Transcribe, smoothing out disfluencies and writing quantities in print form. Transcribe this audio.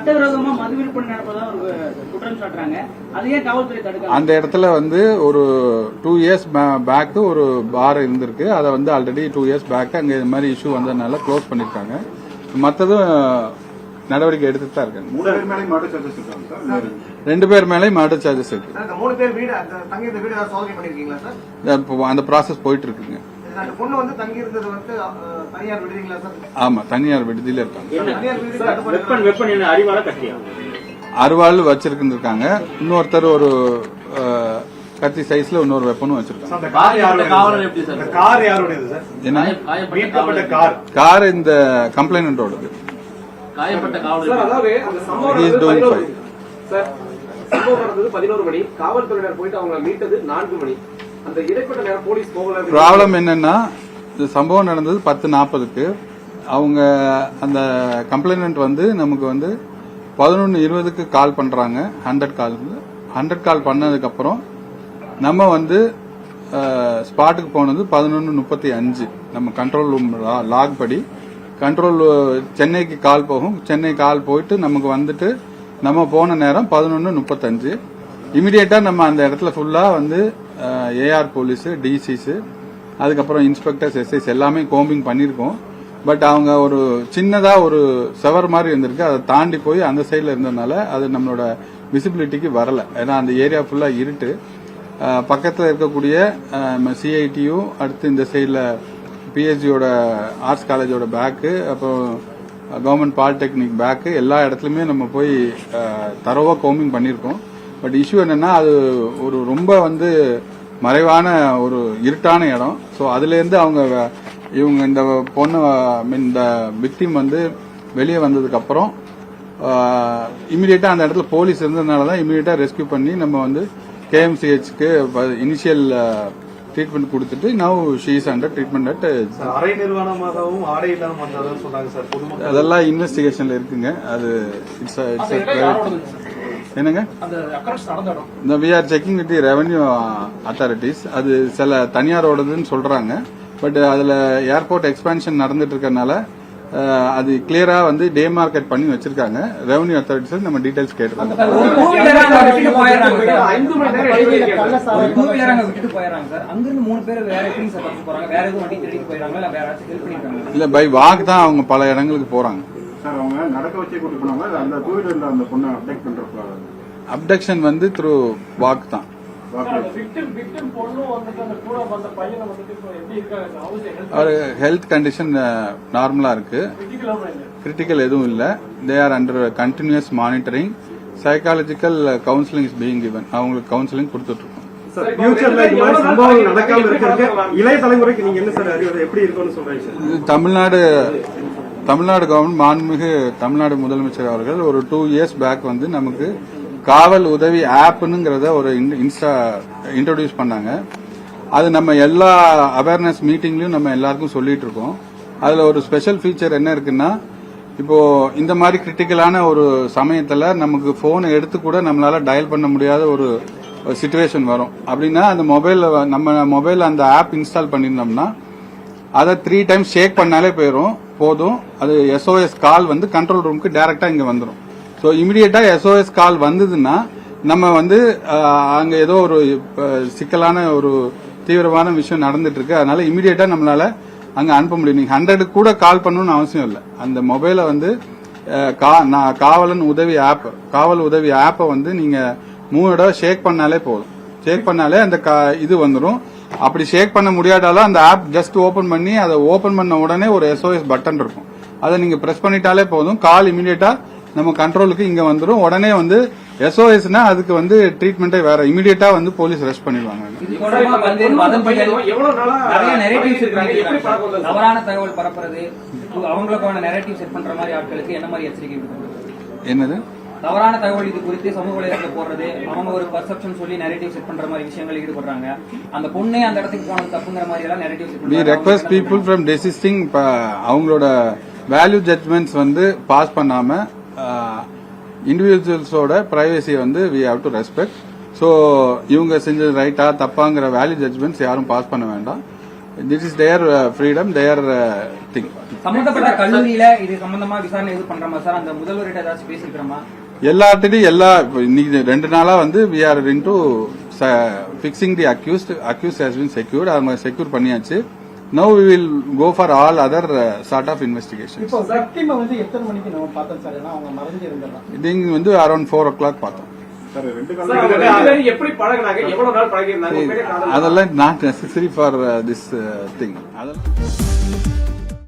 சட்டவிரோதமா மது விற்பனை நடப்பதா ஒரு குற்றம் சாட்டுறாங்க. அதையே காவல்துறை தடுக்க அந்த இடத்துல வந்து ஒரு 2 years பேக் ஒரு பார் இருந்திருக்கு. அதை வந்து ஆல்ரெடி 2 years பேக் அங்க இந்த மாதிரி இஷ்யூ வந்ததுனால க்ளோஸ் பண்ணிருக்காங்க. மற்றதும் நடவடிக்கை எடுத்துட்டு தான் இருக்காங்க. 3 பேர் மேலே மர்டர் சார்ஜஸ் இருக்காங்க சார். 2 பேர் மேலே மர்டர் சார்ஜஸ் இருக்கு. சார் 3 பேர் வீடு தங்கி இருந்த வீடு சோதனை பண்ணிருக்கீங்களா சார்? அந்த ப்ராசஸ் போயிட்டு இருக்குங்க. அந்த பொண்ணு வந்து தங்கி இருந்தது வந்து தனியார் விடுறீங்களா சார்? ஆமா, தனியார் விடுதியில இருக்காங்க. தனியார் வீடு வெப்பன் என்ன அறிவால கட்டியா அறுவாள் வச்சிருக்காங்க. இன்னொருத்தர் ஒரு கத்தி சைஸ்ல இன்னொரு வெப்பனும் வச்சிருக்காங்க. அந்த கார் யாருடையது சார்? என்ன மீட்கப்பட்ட கார்? கார் இந்த கம்ப்ளைண்டோடது. காயப்பட்ட காவலர் சார், அதாவது அந்த சம்பவம் சார் சம்பவம் நடந்தது 11 மணி. காவல்துறையினர் போயிட்டு அவங்க மீட்டது 4 மணி. அந்த இடைப்பட்ட நேரம் போலீஸ் போகல. ப்ராப்ளம் என்னன்னா, இந்த சம்பவம் நடந்தது 10:40க்கு. அவங்க அந்த கம்ப்ளைண்ட் வந்து நமக்கு வந்து 11:20க்கு கால் பண்றாங்க. 100 கால் பண்ணதுக்கு அப்புறம் நம்ம வந்து ஸ்பாட்டுக்கு போனது 11:35. நம்ம கண்ட்ரோல் ரூம் லாக் படி கண்ட்ரோல் சென்னைக்கு கால் போகும். சென்னை கால் போயிட்டு நமக்கு வந்துட்டு நம்ம போன நேரம் 11:35. இமிடியேட்டா நம்ம அந்த இடத்துல ஃபுல்லா வந்து ஏஆர் போலீஸ், டிசிஸ், அதுக்கப்புறம் இன்ஸ்பெக்டர்ஸ், எஸ்ஐஸ் எல்லாமே கோம்பிங் பண்ணிருக்கோம். பட் அவங்க ஒரு சின்னதா ஒரு செவர் மாதிரி இருந்திருக்கு. அதை தாண்டி போய் அந்த சைட்ல இருந்ததுனால அது நம்மளோட விசிபிலிட்டிக்கு வரல. ஏன்னா அந்த ஏரியா ஃபுல்லா இருட்டு. பக்கத்தில் இருக்கக்கூடிய சிஐடியு, அடுத்து இந்த சைடில் பிஹெச்டியோட ஆர்ட்ஸ் காலேஜோட பேக்கு, அப்புறம் கவர்மெண்ட் பாலிடெக்னிக் பேக்கு, எல்லா இடத்துலையுமே நம்ம போய் தரோவா கோம்பிங் பண்ணியிருக்கோம். பட் இஷ்யூ என்னன்னா, அது ஒரு ரொம்ப வந்து மறைவான ஒரு இருட்டான இடம். ஸோ அதுலேருந்து இவங்க இந்த பொண்ணு இந்த விக்டிம் வந்து வெளியே வந்ததுக்கு அப்புறம் இமீடியட்டா அந்த இடத்துல போலீஸ் இருந்ததுனால தான் இமீடியட்டா ரெஸ்கியூ பண்ணி நம்ம வந்து கேஎம்சிஹெச்க்கு இனிஷியல் ட்ரீட்மெண்ட் கொடுத்துட்டு now she is under treatment at அரை நிர்வாணமாகவும் ஆடை இல்லாம வந்ததுன்னு சொன்னாங்க சார். பொதுமக்கள் அதெல்லாம் இன்வெஸ்டிகேஷன்ல இருக்குங்க. அது இட்ஸ் என்னங்க, இந்த we are checking with the revenue authorities. அது சில தனியாரோடதுன்னு சொல்றாங்க. பட் அதுல ஏர்போர்ட் எக்ஸ்பான்ஷன் நடந்துட்டு இருக்கறனால அது கிளியரா வந்து டே மார்க்கெட் பண்ணி வச்சிருக்காங்க. ரெவன்யூ அத்தாரிட்டிஸ் நம்ம டீடைல்ஸ் கேட்டுருக்காங்க. இல்ல, பை வாக் தான் அவங்க பல இடங்களுக்கு போறாங்க. சார் அவங்க நடக்க வச்சே கூட்டு போனாங்க. அந்த டூ வீலர்ல அந்த பொண்ணை அப்டேட் பண்றப்ப அப்டக்ஷன் வந்து த்ரூ வாக் தான். ஒரு ஹெல்த் கண்டிஷன் நார்மலா இருக்கு. கிரிட்டிக்கல் எதுவும் இல்ல. They are under continuous monitoring. Psychological counselling is being given. அவங்களுக்கு கவுன்சிலிங் கொடுத்துட்டு இருக்கோம். ஃபியூச்சர்ல இந்த மாதிரி சம்பவம் நடக்காம இருக்கிறதுக்கு இளைய தலைமுறைக்கு நீங்க என்ன சார் அறிவுரை எப்படி இருக்கும்னு சொல்றீங்க? தமிழ்நாடு கவர்மெண்ட், மாண்புமிகு தமிழ்நாடு முதலமைச்சர் அவர்கள் ஒரு 2 years பேக் வந்து நமக்கு காவல் உதவி ஆப்னுங்கிறத ஒரு இன்ட்ரோடியூஸ் பண்ணாங்க. அது நம்ம எல்லா அவேர்னஸ் மீட்டிங்லயும் நம்ம எல்லாருக்கும் சொல்லிட்டு இருக்கோம். அதுல ஒரு ஸ்பெஷல் ஃபீச்சர் என்ன இருக்குன்னா, இப்போ இந்த மாதிரி கிரிட்டிக்கலான ஒரு சமயத்துல நமக்கு போனை எடுத்து கூட நம்மளால டயல் பண்ண முடியாத ஒரு சிச்சுவேஷன் வரும். அப்படின்னா அந்த நம்ம மொபைல் அந்த ஆப் இன்ஸ்டால் பண்ணிருந்தோம்னா அதை 3 times ஷேக் பண்ணாலே போதும். அது SOS கால் வந்து கண்ட்ரோல் ரூமுக்கு டைரக்டா இங்க வந்துடும். ஸோ இமிடியேட்டா SOS கால் வந்ததுன்னா நம்ம வந்து அங்க ஏதோ ஒரு சிக்கலான ஒரு தீவிரமான விஷயம் நடந்துட்டு இருக்கு. அதனால இமிடியேட்டா நம்மளால அங்க அனுப்ப முடியும். நீங்க 100 கூட கால் பண்ணணும்னு அவசியம் இல்லை. அந்த மொபைலை வந்து காவல் உதவி ஆப்பை வந்து நீங்க 3 தடவை ஷேக் பண்ணாலே போதும். ஷேக் பண்ணாலே அந்த இது வந்துடும். அப்படி ஷேக் பண்ண முடியாட்டாலும் அந்த ஆப் ஜஸ்ட் ஓபன் பண்ணி அதை ஓபன் பண்ண உடனே ஒரு SOS பட்டன் இருக்கும். அதை நீங்க பிரஸ் பண்ணிட்டாலே போதும். கால் இமிடியேட்டா நம்ம கண்ட்ரோலுக்கு இங்க வந்துடும். உடனே வந்து SOSனா அதுக்கு வந்து ட்ரீட்மெண்டே வேற. இமிடியேட்டா வந்து போலீஸ் ரெஸ்ட் பண்ணிடுவாங்க. தவறான தகவல் பரப்புறது, அவங்களுக்கான நரேட்டிவ் செட் பண்ற மாதிரி ஆட்களுக்கு என்ன மாதிரி எச்சரிக்கை? என்னது தவறான தகவல் இது குறித்து சமூக வலைதளத்துல போடுறது, அவங்க ஒரு பர்செப்ஷன் சொல்லி நரேட்டிவ் செட் பண்ற மாதிரி விஷயங்கள் ஈடுபடுறாங்க. அந்த பொண்ணே அந்த இடத்துக்கு போனது தப்புங்கிற மாதிரி எல்லாம் நரேட்டிவ் செட் பண்றாங்க. we request people from desisting. அவங்களோட வேல்யூ ஜட்மெண்ட்ஸ் வந்து பாஸ் பண்ணாம இண்டிவிஜுவல்ஸோட பிரைவசியை வந்து we have to respect. So இவங்க செஞ்சது ரைட்டா தப்பாங்கிற வேல்யூ ஜட்மெண்ட்ஸ் யாரும் பாஸ் பண்ண வேண்டாம். This is there freedom, their thing. சம்பந்தப்பட்ட கல்லூரியில இது சம்பந்தமா விசாரணை எது பண்றோமா சார்? அந்த முதல்வர்கிட்ட ஏதாச்சும் பேசிருக்கிறோமா? எல்லாத்திட்டையும் இப்ப இன்னைக்கு 2 நாளா வந்து we are into fixing the accused has been secured, அவங்க செக்யூர் பண்ணியாச்சு. Now we will go for all other sort of investigations. இப்போ victim வந்து எத்தனை மணிக்கு நம்ம பார்த்தோம் சார்? ஏன்னா அவங்க மறைஞ்சு இருந்தாங்க. இது வந்து around 4 o'clock பார்த்தோம். சார், அவங்க 2 பேரும் எப்படி பழகுனாங்க, எவ்வளவு நாள் பழகிருந்தாங்க? அதெல்லாம் not necessary for this thing. அதெல்லாம்